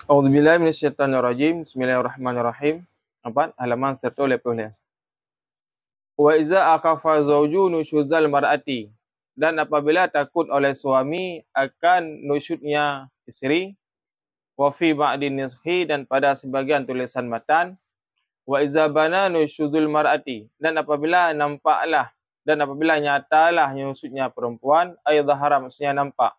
A'udzubillahi minasyaitonirrajim. Bismillahirrahmanirrahim. Halaman 180. Wa iza akhafa zawju nusyuzal mar'ati, dan apabila takut oleh suami akan nusyudnya isteri, wa fi ba'din nishi, dan pada sebagian tulisan matan, wa iza bana nusyuzul mar'ati, dan apabila nyatalah nusyudnya perempuan, ay zahara, maksudnya nampak,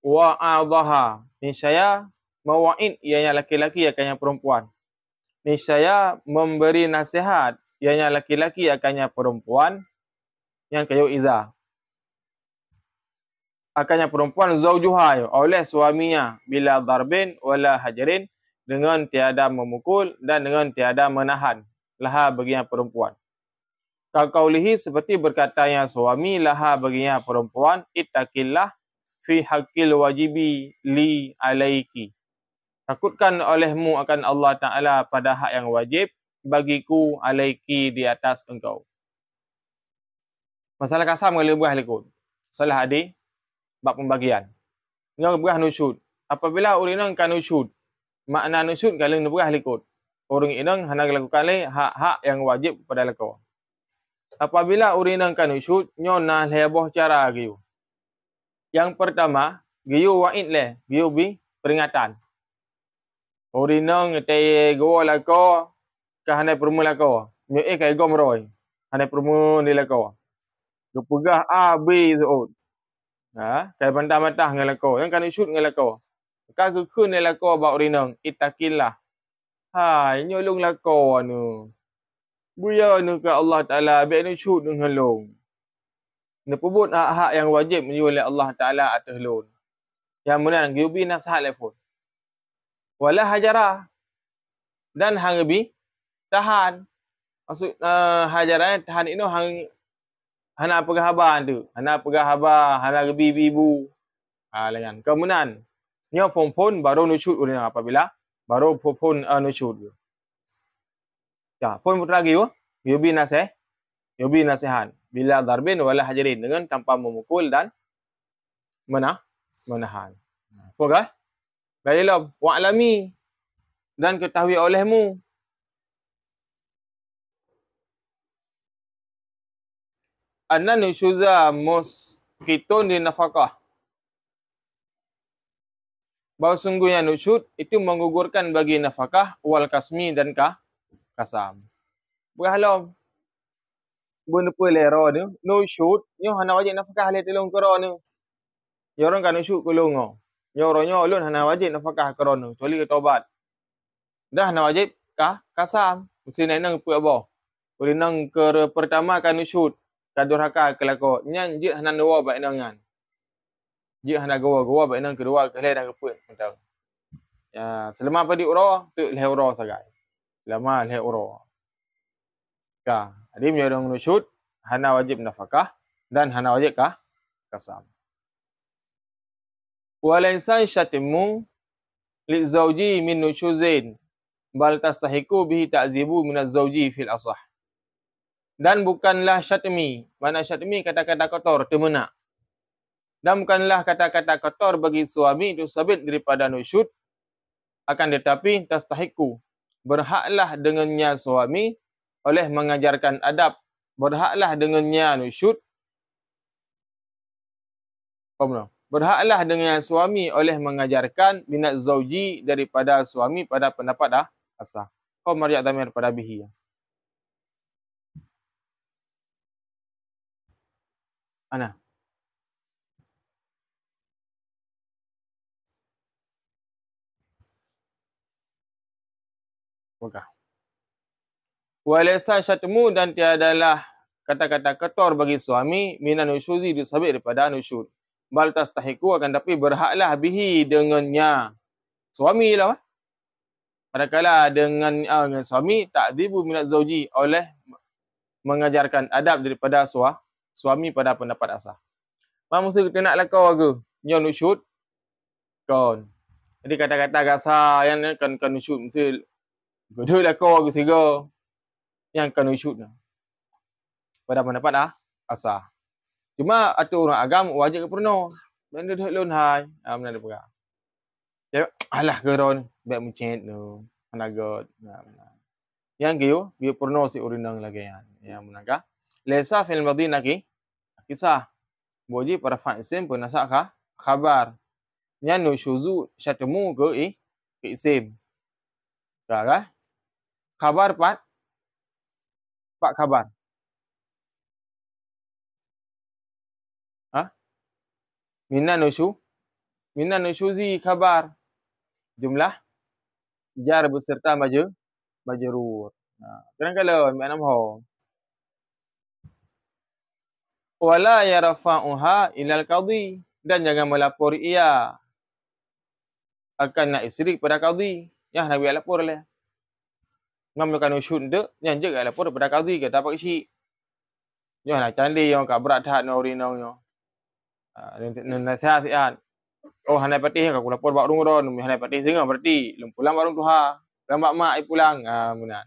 wa a'dhaha, niscaya mawa'id, ianya laki-laki akannya perempuan, niscaya memberi nasihat ianya laki-laki akannya perempuan, yang kayu iza akannya perempuan, zaujuha, oleh suaminya, bila darbin wala hajarin, dengan tiada memukul dan dengan tiada menahan, laha baginya perempuan. Kaqaulihi, seperti berkatanya suami, laha baginya perempuan, ittaqillah fi haqqil wajibi li alaiki, takutkan olehmu akan Allah Ta'ala pada hak yang wajib bagiku, alaiki, di atas engkau. Masalah kasam kalau berah likut. Salah adik, bab pembagian. Yang berah nusyud. Apabila orang inang kan nusyud, makna nusyud kalau berah likut. Orang inang hendak lakukan hak-hak yang wajib kepada lekau. Apabila orang inang kan nusyud, nyona leboh cara giyu. Yang pertama, giyu wa'id leh, giyu bi peringatan. Orang inang ngetai goa lekau, kahanai permu lekau. Nyo'e kai gom roy. Hanai permu ni lekau. Gepegah A, B, Zo'ud. Kai bantah-bantah dengan lekau. Yang kan shoot dengan lekau. Kau kekun dengan lekau bak urinang. Ittaqillah. Hai, nyolong lekau anu. Buya anu ke Allah Ta'ala. Biar ni shoot dengan long. Ni pebut hak-hak yang wajib oleh Allah Ta'ala atas lon. Yang mana giubi nasihat lepun. Wala hajarah. Dan hangbi tahan. Maksud hajarah tahan ini hana pegah haban tu, hana pegah haba, hana gebi ibu. Layan. Kemudian nyo pon baru nusyud urang apabila baru pon nusyud. Ya, pon putra lagi yubi nasihan. Bila darbin wala hajarin, dengan tanpa memukul dan menahan. Pokah? Baiklah, wa'lami, dan ketahui olehmu. Anna nusyuza muskitun di nafkah. Bahawa sungguhnya nusyud itu menggugurkan bagi nafkah wal kasmi dan kasam. Berhalau benepa lero ni nusyud nyo hana wajib nafkah le tolong kerana. Ya orang kan nusyud kulung. Ya orangnya ulun hana wajib nafkah kerana kecuali ke taubat. Dah hana wajib kasam. Mesti nang pu apa. Kulinang ke pertama kan nusyud kadurhaka kelako. Nyan jit hana nuwa baik nangan. Jik hana gawa baik nang kedua kele dan keput mentau. Ya, selama pada uro tu leh uro sagai. Selama leh uro. Jadi menyorong nusyud hana wajib nafkah dan hana wajib kasam. Walaysan syatimu li zawji min nusyuzin bal tastahiqu bihi ta'zibu min az-zawji fil asah. Dan bukanlah syatmi, mana syatmi kata-kata kotor, temena. Dan bukanlah kata-kata kotor bagi suami itu sabit daripada nusyud, akan tetapi tastahiqu, berhaklah dengannya suami oleh mengajarkan adab, berhaklah dengannya nusyud. Berhaklah dengan suami oleh mengajarkan minat zauji daripada suami pada pendapat asah. Marja damir pada bihi. Ana. Buka. Walaysa syatmu, dan tiadalah kata-kata kotor bagi suami minan nusyuzi disabit daripada nusyud. Bal tastahiqu, akan tapi berhaklah bihi dengannya suami lah. Manakala dengan suami ta'dzibu minaz zauji, oleh mengajarkan adab daripada suami pada pendapat asah. Mesti kita nak lakau ke nyo nusyud kon. Jadi kata-kata kasar yang kan nusyud mesti gede lakau ke tiga yang kan nusyud pada pendapat asah. Cuma atur orang agam wajib ke pernah. Benda dah lun hai. Mana ada pegang. Alah ke ron. bet mencet tu hanagot yang giu purno si urinang lagi yang menangka lesa fil madina ki kisah boji para faisim pun nasak khabar yang nushuzu syatemu ke isim ka khabar pat khabar Minan nushuzi khabar jumlah jar beserta majrur. Kadang-kadang mak nam ho. Wala yarfa'uha ilal qadhi dan jangan melapor ia akan nak isri pada qadhi. Yang nak biar lapor lah. Ngam kan usyud de yang je lapor pada qadhi ke dapat isi. Yo nak candi yang ka berat hat no rinong yo. Nasihat sian. Oh hanai patih aku lapor bak rung ron, hanai patih singa berarti lum pulang barung tuha. Lambat mak ai pulang. Munan.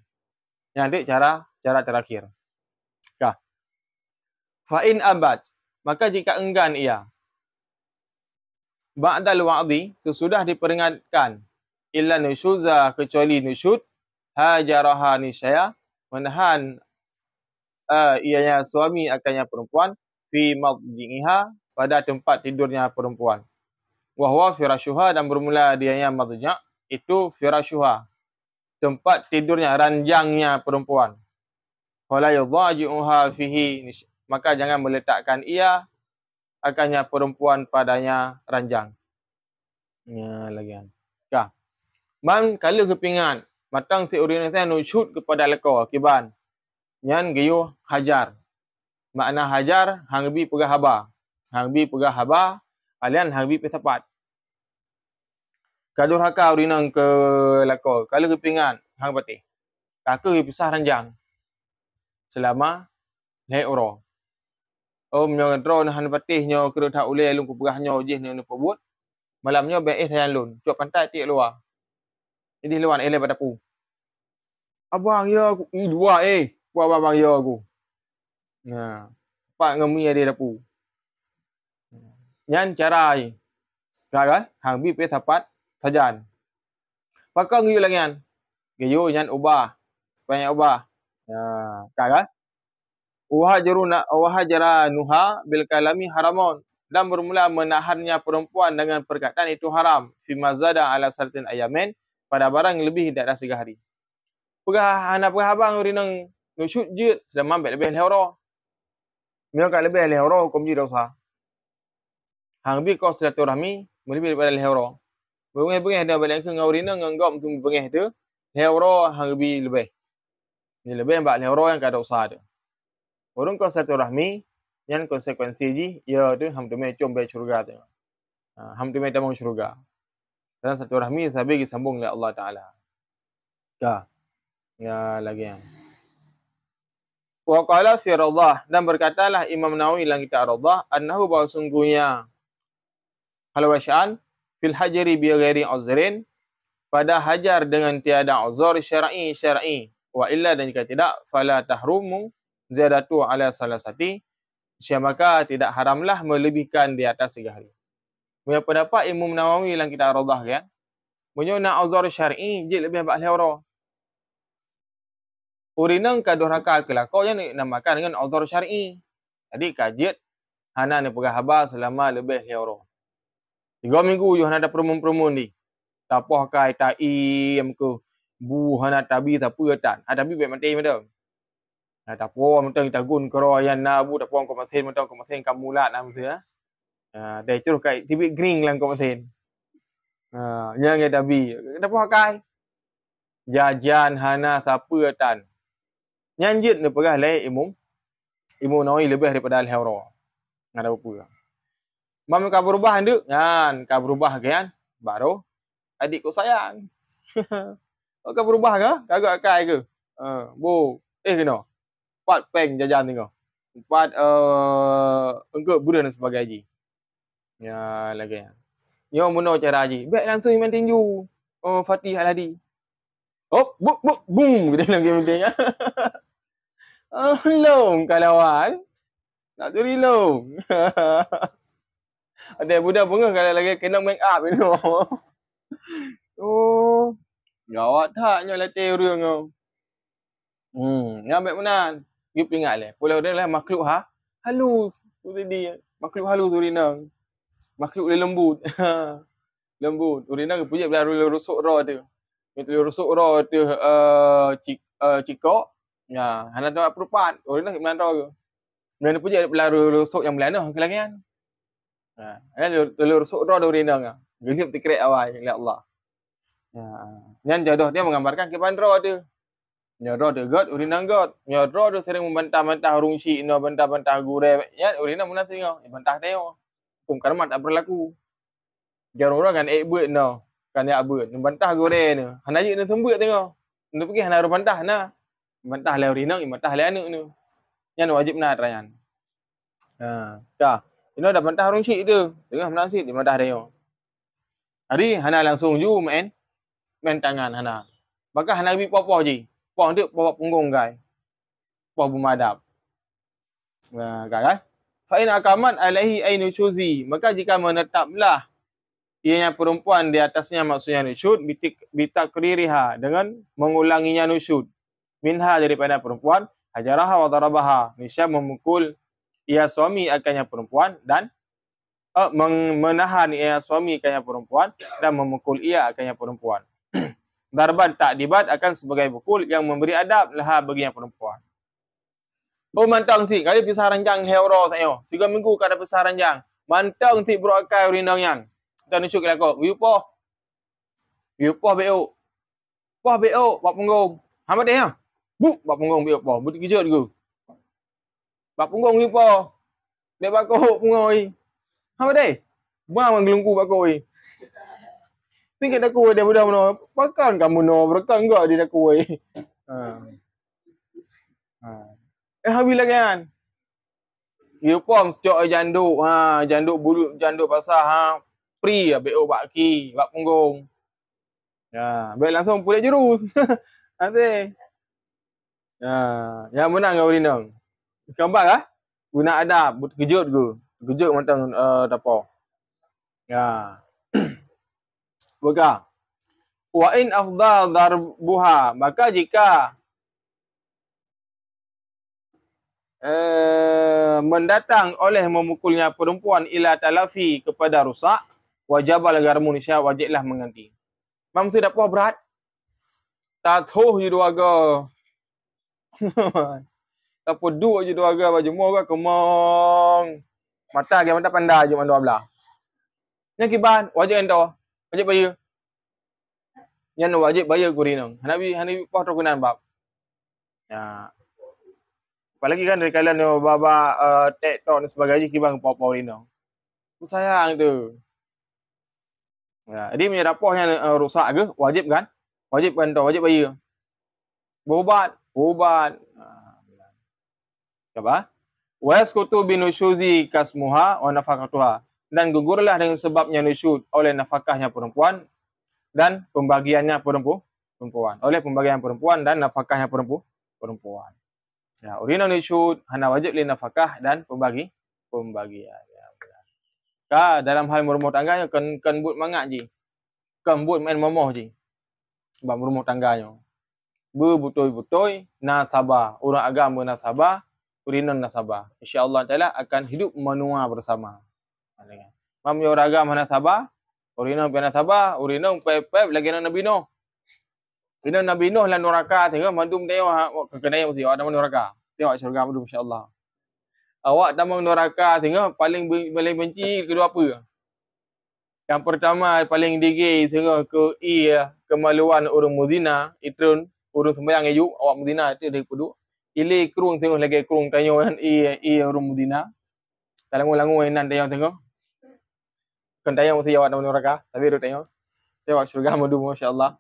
Yang dek cara terakhir. Kah. Fa in abat, maka jika enggan ia ba'dal wa'di sesudah diperingatkan illa nusyuza kecuali nusyud hajaraha nisaya menahan ianya suami akannya perempuan fi madji'iha pada tempat tidurnya perempuan. Wa huwa firashuha dan bermula dianya madja' itu firashuha tempat tidurnya ranjangnya perempuan. Wala yudhaji'uha fihi maka jangan meletakkan ia akannya perempuan padanya ranjang. Ya lagian. Kah. Man kalau kepingan matang si urin saya nusyud kepada leko kiban. Nyan giyu hajar. Makna hajar hang bi pegah haba. Hang bi pegah haba alian hang bi tepat. Kadur haka urinang ke leko. Kalau kepingan hang patih. Kakak pisah ranjang. Selama leoro. Nyo dro nahan patih nyo kira tak ulai lung kupegah nyo jih nyo pebut. Malamnya baik saya lun. Cuak pantai tik luar. Jadi luar eleh pada pu. Abang ya aku. Dua Buat abang ya aku. Nah. Pak ngemi dia dapu. Nyan cara ai. Kan? Hang bi pe tapat sajan. Pakang yu langian. Giyu nyan ubah. Supaya ubah. Ya, kan? Wahajara nuha bil kalami haramon dan bermula menahannya perempuan dengan perkataan itu haram fi mazada ala salatin ayamin pada barang lebih dari 3 hari. Pegah anak pegah abang urinang nusyud je sedang mambek lebih lehoro. Mio ka lebih lehoro hukum je dosa. Hang bi kau silaturahmi lebih daripada lehoro. Bengeh-bengeh dah balik ke ngau urinang nganggap tu bengeh tu lehoro hang bi lebih. Ni lebih mbak lehoro yang ka dosa tu. Orang kau silaturahmi yang konsekuensi ji ya tu ham tu me combe syurga tu. Ham tu me tamang syurga. Dan silaturahmi sabi disambung oleh Allah Taala. Ya lagi yang. Wa qala fi Radah dan berkatalah Imam Nawawi dalam kitab Radah annahu bahawa sungguhnya halawasyan fil hajri bi ghairi uzrin pada hajar dengan tiada uzur syar'i wa illa dan jika tidak fala tahrumu ziyadatu ala salasati maka tidak haramlah melebihkan di atas 3 hari. Punya pendapat Imam Nawawi dalam kitab Radah kan. Punya nak uzur syar'i je lebih bak lehoro. Urinang ka durhaka kelakau yang namakan dengan uzur syar'i. Jadi kajiat hana ni pegah haba selama lebih lehoro. 3 minggu yo hana ada perempuan ni. Tapoh kai tai amku bu hana tabi tapu tan. Tabi baik mati madam. Tak puas mentang tagun keroyan na bu tak puas kau mesin mentang kau mesin kamulat na mesti dah curah kai tibik green lang kau mesin yang ada tabi tak puas kai jajan hana siapa tan nyanjit ni pegah lai Imam Nawawi lebih daripada al-Hawra ada apa mam ka berubah nduk kan ka berubah kan baru adik kau sayang kau berubah ke kagak kai ke bu kena 4 peng jajan tengok. 4 engkau budak dan sebagainya. Ya lagi. Yo muno cara haji. Baik langsung iman tinju. Fatih Al-Hadi. Boom kita lagi penting. Long kalawan. Nak turi long. Ada budak bunga kalau lagi kena make up Oh. Jawab tak nyo latih orang ngau. Ngambil mana? Dia ingat le. Pulau dia lah makhluk halus. Tu tadi. Makhluk halus urinang. Makhluk dia lembut. Lembut. Urinang punya belah rusuk roh tu. Itu rusuk roh tu cikok. Ya, hana tu perupat. Urinang mana roh. Mana punya belah rusuk yang belana kelangan. Rusuk roh tu urinang. Gelip tikrek awal ya Allah. Yang jodoh dia menggambarkan kehidupan roh tu. Roh tu God, urinang God. Roh tu sering membantah-bantah rungsi, bantah-bantah gure. Ya, urinang mana tengok, bantah dia. Hukum karma tak berlaku. Jangan orang kan buat no. Kan ya buat, membantah gure ni. Hana je nak sembut tengok. Nak pergi hana bantah nah. Bantah le urinang, bantah le anak ni. Yang wajib nak rayan. Dah. Ini dah bantah rungsi tu. Tengah menasib di bantah dia. Hari hana langsung ju main tangan hana. Maka hana bi popoh je. Poh dia bawa punggung gai. Poh bumadap. Kan? Fa in akamat alaihi ainu syuzi. Maka jika menetaplah ianya perempuan di atasnya maksudnya nusyud bitakririha dengan mengulanginya nusyud. Minha daripada perempuan hajaraha wa darabaha. Nisya memukul ia suami akannya perempuan dan menahan ia suami akannya perempuan dan memukul ia akannya perempuan. Darban ta'dibat akan sebagai pukul yang memberi adab laha baginya perempuan. Oh mantang si, kali pisah ranjang hero saya. 3 minggu kada pisah ranjang. Mantang si bro akai urinang yang. Dan nusyuk kelako. Wiupoh. Wiupoh beo. Poh beo bab punggung. Hamad dia. Bu bab punggung beo poh. Budi kejut go. Bab punggung wiupoh. Dek bakok pungoi. Hamad dia. Bang gelungku bakoi. Tingkat aku dia budak mana? Pakan kamu no, berkan enggak dia aku oi. Habis lagi kan. Dia pom cok janduk. Janduk bulu janduk basah free BO baki, bak punggung. Ya, baik langsung pulih jurus. Nanti. Yang menang kau rinang. Kembang guna adab, kejut ke. Kejut matang dapo. Ya. Maka wa in afdal darbuha, maka jika mendatang oleh memukulnya perempuan ila talafi kepada rusak, wajibal garmun isya wajiblah mengganti. Mam sudah apa berat? Tatuh je dua ga. Apa dua je dua ga baju mo ga kemong. Mata ke mata pandai je mandor belah. Yang kiban wajib endo. Wajib bayar. Yang wajib bayar kurinang. Hanabi poh terkenan bab. Ya. Apalagi kan dari kalian yang baba TikTok dan sebagainya kibang poh-poh kurinang. Sayang tu. Ya, jadi punya dapur yang rusak ke wajib kan? Wajib kan tu, wajib bayar. Berubat. Apa? Waskutu binushuzi kasmuha wa nafaqatuha. Dan gugurlah dengan sebabnya nusyud oleh nafkahnya perempuan dan pembagiannya perempuan. Oleh pembagian perempuan dan nafkahnya perempuan. Ya, urina nusyud hana wajib li nafkah dan pembagian. Ya, dalam hal rumah tangganya kan buat mangat je. Kan buat main momoh je. Sebab rumah tangganya. Berbutoi-butoi nasabah. Orang agama nasabah, urina nasabah. Insya-Allah Taala akan hidup menua bersama. Mam yo raga mana sabah, urina pena sabah, urina pep lagi nak Nabi Nuh. Urina Nabi Nuh lan neraka tengok mandum tengok kekenai mesti ada neraka. Tengok syurga mandum insya-Allah. Awak damang neraka tengok paling benci kedua apa? Yang pertama paling degil tengok kemaluan orang muzina, itu orang sembahyang ayu awak muzina itu dia kudu. Ile kerung tengok lagi kerung tanya kan orang muzina. Talangu-langu enan tengok. Kan tayang mesti jawab nama neraka. Tapi dia tengok syurga madu masya-Allah.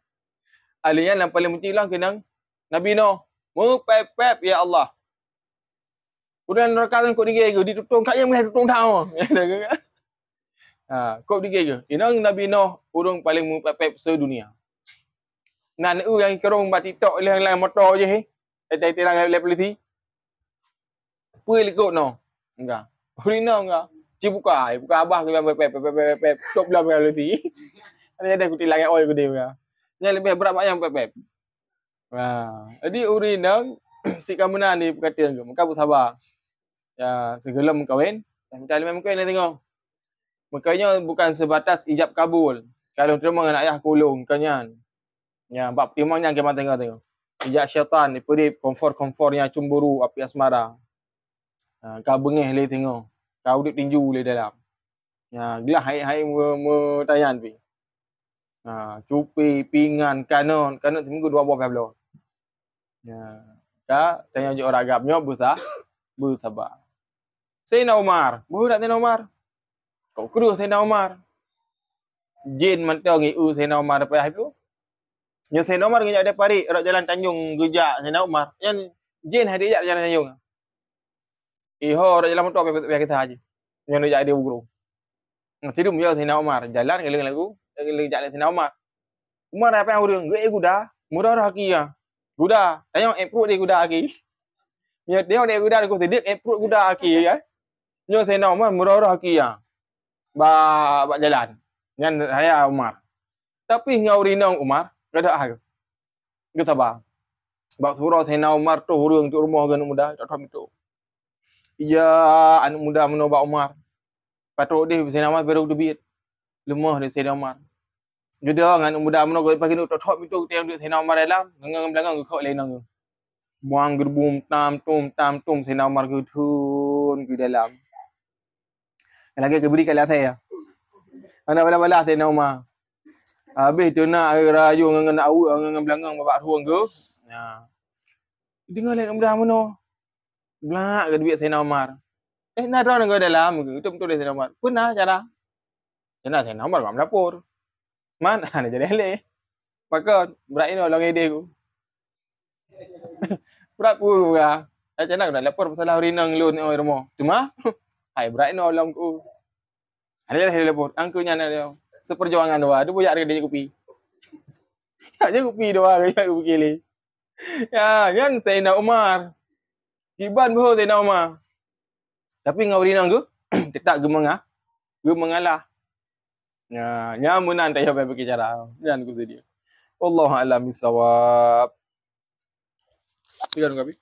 Alian yang paling benci lah kenang Nabi Nuh. Pep ya Allah. Udah neraka kan kok digay ke ditutung kat yang boleh tutung tau. Kok digay ke. Inang Nabi Nuh urang paling pep sedunia. Nan yang kerong bat TikTok lain motor je tilang polisi. Puil ikut no. Enggak. Urina enggak. Buka abah ke pep top belah reality. Ada kuti langit oi gede ya. Nya lebih berat mak yang pep. Jadi uri nang si kamu ni perkataan ke. Muka sabar. Ya, segala kawin. Macam memang kawin ni tengok. Makanya bukan sebatas ijab kabul. Kalau terima dengan ayah kulung kanyan. Ya, bab timangnya kita tengok. Ijab syaitan ni pedip komfor-komfornya cemburu api asmara. Kau bengih le tengok. Kau duduk tinju le dalam. Ya, gelah hai-hai tayan pi. Cupi, pingan, kanon seminggu 2 buah belah. Ya, tanya je orang agapnya bersabar. Sayyidina Umar, budak Sayyidina Umar. Kau kedua Sayyidina Umar. Jin mantau ngi Sayyidina Umar depan itu. Nya Sayyidina Umar ngejak dia parik rak jalan Tanjung gejak Sayyidina Umar. Yang jin hadi jak jalan Tanjung. Iho rak jalan motor biar kita haji. Yang dia dia guru. Tidur dia Sayyidina Umar jalan ngeling lagu, ngeling jak Sayyidina Umar. Umar apa yang urang? Ge guda, mudah dah haki ya. Guda, tanya approve dia guda haki. Nya dia guda aku tidak approve guda haki ya. Nya Sayyidina Umar mudah dah haki ya. Ba jalan. Ngan saya Umar. Tapi ngau rinang Umar, kada ah. Kita ba. Bab surau Sayyidina Umar tu urang tu rumah gan muda tak tahu itu. Ya anak muda menobak Umar. Patut dia Sayyidina Umar baru debit. Lemah dia Sayyidina Umar. Jadi anak muda menobak pagi tu tak tahu itu yang dia Sayyidina Umar dalam ngang belakang kau lain. Buang gerbum tam tum Sayyidina Umar gudun ke dalam. Lagi ke beri kat saya. Anak bala-bala Sayyidina Umar. Habis tu nak rayu dengan awak dengan belakang bapak ruang ke. Ya. Dengar lain mudah mana. Belak ke duit Sayyidina Umar. Nak dah ke dalam ke. Itu betul Sayyidina Umar. Pernah cara. Jangan Sayyidina Umar kat dapur. Mana nak jadi eleh. Maka berat ini orang ide ku. Berat ku lah. Macam nak lapor pasal rinang lun oi rumah. Cuma hai berat ini orang ku. Ada lah lapor. Angkunya nak dia. Seperjuangan doa. Dia boyak dia kopi. Aja kopi doa kayak kopi kili. Ya, kan Sayyidina Umar. Kiban boh Sayyidina Umar. Tapi ngau rinang ke? Tetap mengalah. Ya, nyamunan tak payah pakai cara. Jangan ku sedia. Wallahu a'lam bissawab. Tiga dong, Kapi.